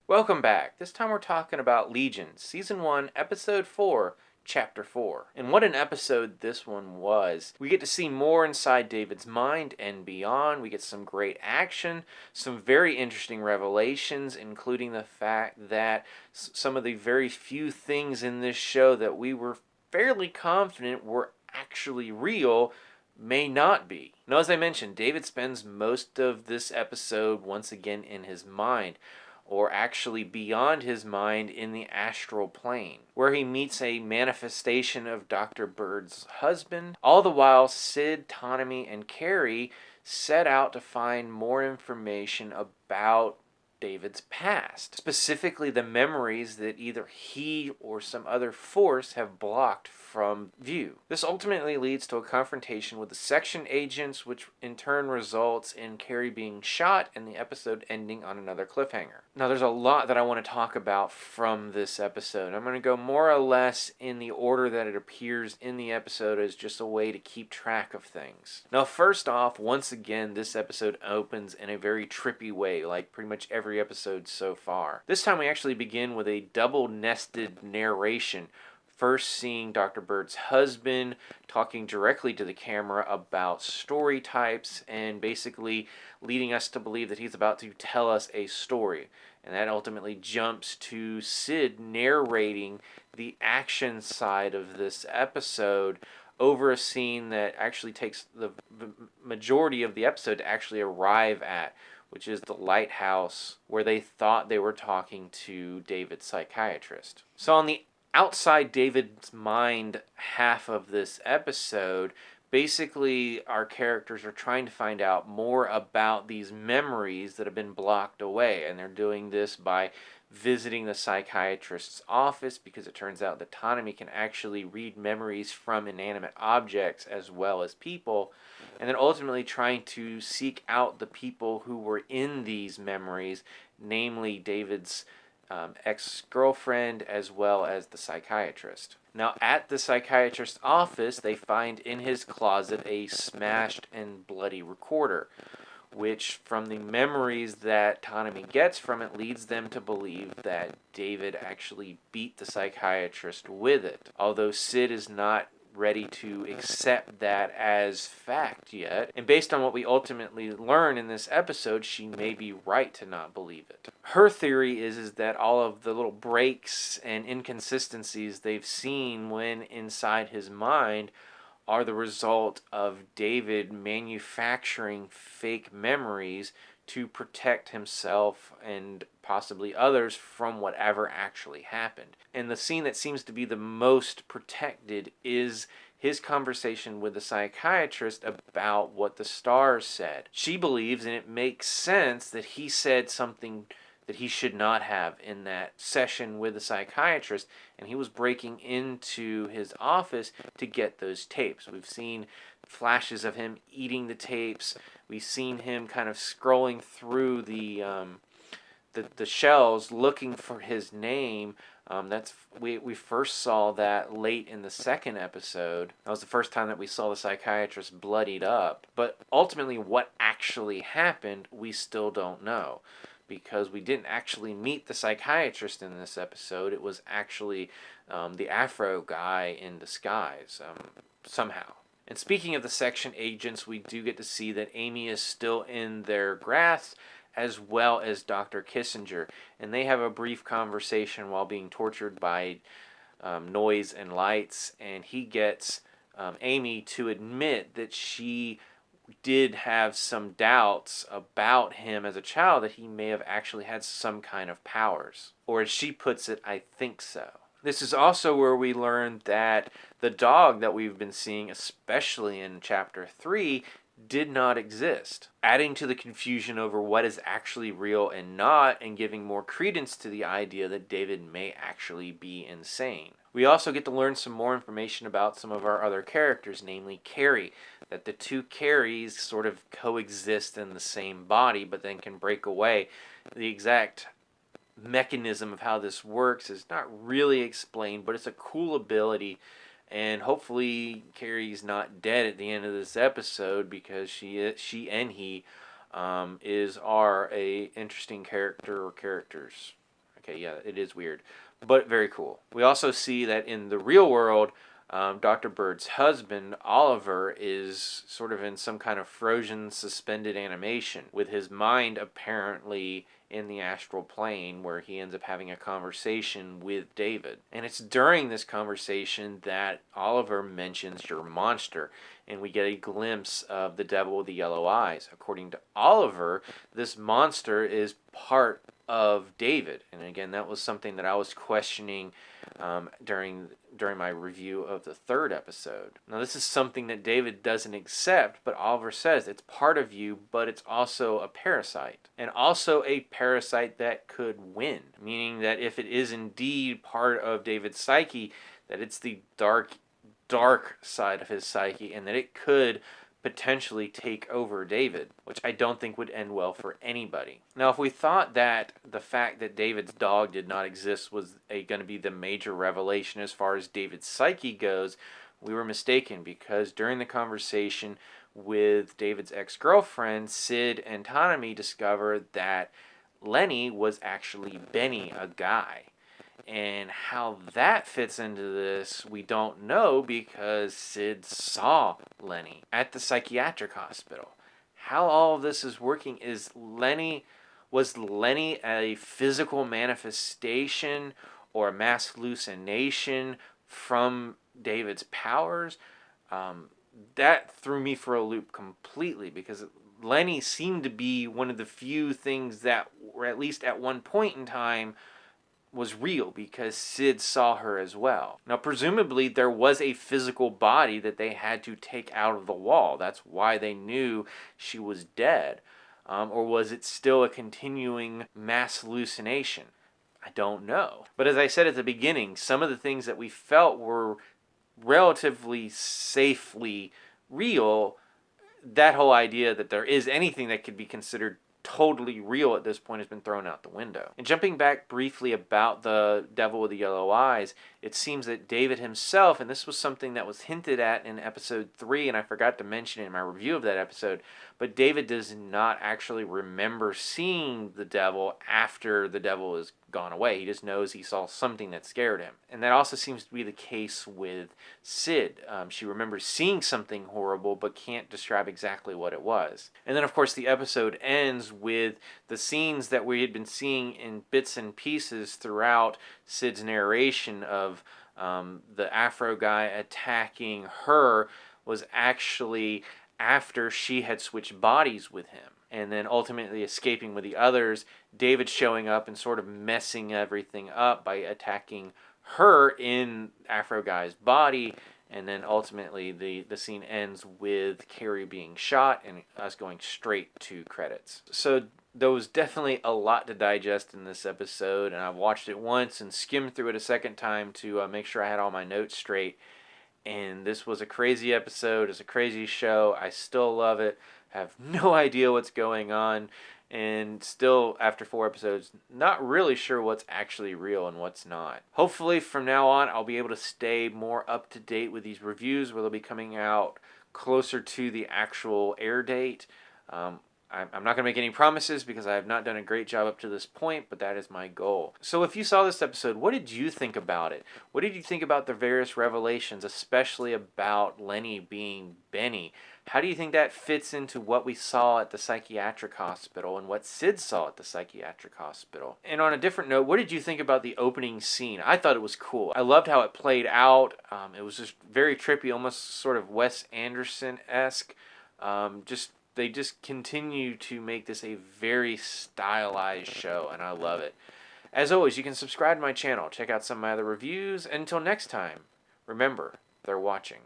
Welcome back. This time we're talking about Legion, Season 1, Episode 4, Chapter 4. And what an episode this one was. We get to see more inside David's mind and beyond. We get some great action, some very interesting revelations, including the fact that some of the very few things in this show that we were fairly confident were actually real may not be. Now, as I mentioned, David spends most of this episode once again in his mind, or actually beyond his mind in the astral plane, where he meets a manifestation of Dr. Bird's husband. All the while, Sid, Ptolemy, and Carrie set out to find more information about David's past, specifically the memories that either he or some other force have blocked from view. This ultimately leads to a confrontation with the section agents, which in turn results in Carrie being shot and the episode ending on another cliffhanger. Now, there's a lot that I want to talk about from this episode. I'm going to go more or less in the order that it appears in the episode as just a way to keep track of things. Now, first off, once again, this episode opens in a very trippy way, like pretty much every episode so far. This time we actually begin with a double-nested narration. First seeing Dr. Bird's husband talking directly to the camera about story types and basically leading us to believe that he's about to tell us a story. And that ultimately jumps to Sid narrating the action side of this episode over a scene that actually takes the majority of the episode to actually arrive at, which is the lighthouse where they thought they were talking to David's psychiatrist. So on the outside David's mind half of this episode, basically our characters are trying to find out more about these memories that have been blocked away, and they're doing this by visiting the psychiatrist's office, because it turns out that Ptolemy can actually read memories from inanimate objects as well as people, and then ultimately trying to seek out the people who were in these memories, namely David's ex-girlfriend as well as the psychiatrist. Now, at the psychiatrist's office, they find in his closet a smashed and bloody recorder, which from the memories that Ptolemy gets from it leads them to believe that David actually beat the psychiatrist with it. Although Sid is not ready to accept that as fact yet, and based on what we ultimately learn in this episode, she may be right to not believe it. Her theory is that all of the little breaks and inconsistencies they've seen when inside his mind are the result of David manufacturing fake memories to protect himself and possibly others from whatever actually happened. And the scene that seems to be the most protected is his conversation with the psychiatrist about what the stars said. She believes, and it makes sense, that he said something that he should not have in that session with the psychiatrist, and he was breaking into his office to get those tapes. We've seen flashes of him eating the tapes. We've seen him kind of scrolling through the shelves looking for his name. We first saw that late in the second episode. That was the first time that we saw the psychiatrist bloodied up. But ultimately, what actually happened, we still don't know, because we didn't actually meet the psychiatrist in this episode. It was actually the Afro guy in disguise, somehow. And speaking of the section agents, we do get to see that Amy is still in their grasp, as well as Dr. Kissinger. And they have a brief conversation while being tortured by noise and lights, and he gets Amy to admit that she did have some doubts about him as a child, that he may have actually had some kind of powers. Or as she puts it, I think so. This is also where we learned that the dog that we've been seeing, especially in Chapter 3, did not exist, adding to the confusion over what is actually real and not, and giving more credence to the idea that David may actually be insane. We also get to learn some more information about some of our other characters, namely Carrie, that the two Carries sort of coexist in the same body, but then can break away. The exact mechanism of how this works is not really explained, but it's a cool ability, and hopefully Carrie's not dead at the end of this episode, because she and he are a interesting character or characters. Okay, yeah, it is weird, but very cool. We also see that in the real world, Dr. Bird's husband, Oliver, is sort of in some kind of frozen, suspended animation, with his mind apparently in the astral plane, where he ends up having a conversation with David. And it's during this conversation that Oliver mentions your monster, and we get a glimpse of the devil with the yellow eyes. According to Oliver, this monster is part of David. And again, that was something that I was questioning during my review of the third episode. Now, this is something that David doesn't accept, but Oliver says it's part of you, but it's also a parasite. And also a parasite that could win, meaning that if it is indeed part of David's psyche, that it's the dark side of his psyche, and that it could potentially take over David, which I don't think would end well for anybody. Now, if we thought that the fact that David's dog did not exist was going to be the major revelation as far as David's psyche goes, we were mistaken, because during the conversation with David's ex-girlfriend, Sid and Tanami discovered that Lenny was actually Benny, a guy. And how that fits into this, we don't know, because Sid saw Lenny at the psychiatric hospital. How all of this is working is was Lenny a physical manifestation or a mass hallucination from David's powers? That threw me for a loop completely, because Lenny seemed to be one of the few things that, or at least at one point in time, was real, because Sid saw her as well. Now, presumably, there was a physical body that they had to take out of the wall. That's why they knew she was dead. Or was it still a continuing mass hallucination? I don't know. But as I said at the beginning, some of the things that we felt were relatively safely real, that whole idea that there is anything that could be considered totally real at this point has been thrown out the window. And jumping back briefly about the devil with the yellow eyes, it seems that David himself, and this was something that was hinted at in episode 3, and I forgot to mention it in my review of that episode, but David does not actually remember seeing the devil after the devil is gone away. He just knows he saw something that scared him. And that also seems to be the case with Sid. She remembers seeing something horrible, but can't describe exactly what it was. And then, of course, the episode ends with the scenes that we had been seeing in bits and pieces throughout Sid's narration of the Afro guy attacking her was actually after she had switched bodies with him, and then ultimately escaping with the others, David showing up and sort of messing everything up by attacking her in Afro guy's body, and then ultimately the scene ends with Carrie being shot and us going straight to credits. So there was definitely a lot to digest in this episode, and I watched it once and skimmed through it a second time to make sure I had all my notes straight. And this was a crazy episode. It's a crazy show. I still love it. Have no idea what's going on. And still, after 4 episodes, not really sure what's actually real and what's not. Hopefully, from now on, I'll be able to stay more up to date with these reviews, where they'll be coming out closer to the actual air date. I'm not going to make any promises, because I have not done a great job up to this point, but that is my goal. So if you saw this episode, what did you think about it? What did you think about the various revelations, especially about Lenny being Benny? How do you think that fits into what we saw at the psychiatric hospital and what Sid saw at the psychiatric hospital? And on a different note, what did you think about the opening scene? I thought it was cool. I loved how it played out. It was just very trippy, almost sort of Wes Anderson-esque. They just continue to make this a very stylized show, and I love it. As always, you can subscribe to my channel, check out some of my other reviews. Until next time, remember, they're watching.